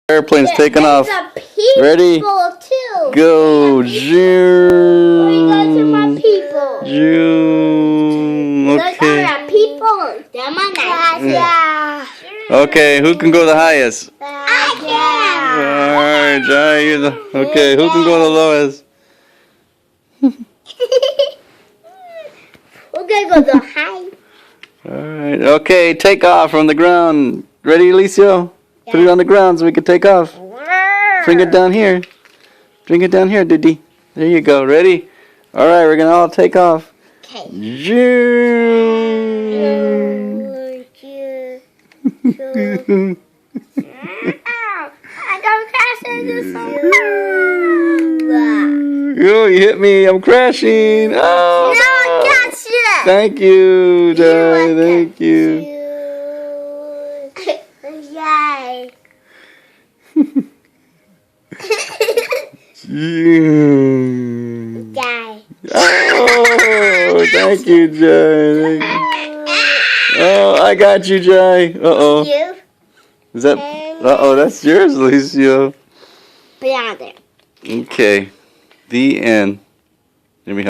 Airplane's taking off. Ready? Too. Go. Where you go to my Zoom. people? Zoom. Those are Okay. our people. They're my nice. Yeah. Okay, who can go the highest? I can. Alright, Jai, you're the... Okay, who can go the lowest? We're gonna go the high. Alright, okay, take off from the ground. Ready, Alicio? Put it on the ground so we can take off. Bring it down here. Bring it down here, Didi. There you go. Ready? Alright, we're gonna all take off. Okay. Zoom. I got crash into some. Oh, you hit me. I'm crashing. Oh, No, I got you. thank you, Jai. Thank you. Yay. Zoom. Yay. Oh, thank you, Jai. Thank you. Oh, I got you, Jai. Uh-oh. You. Is that... Uh-oh, that's yours, Alicio. Beyond it. Okay. The end.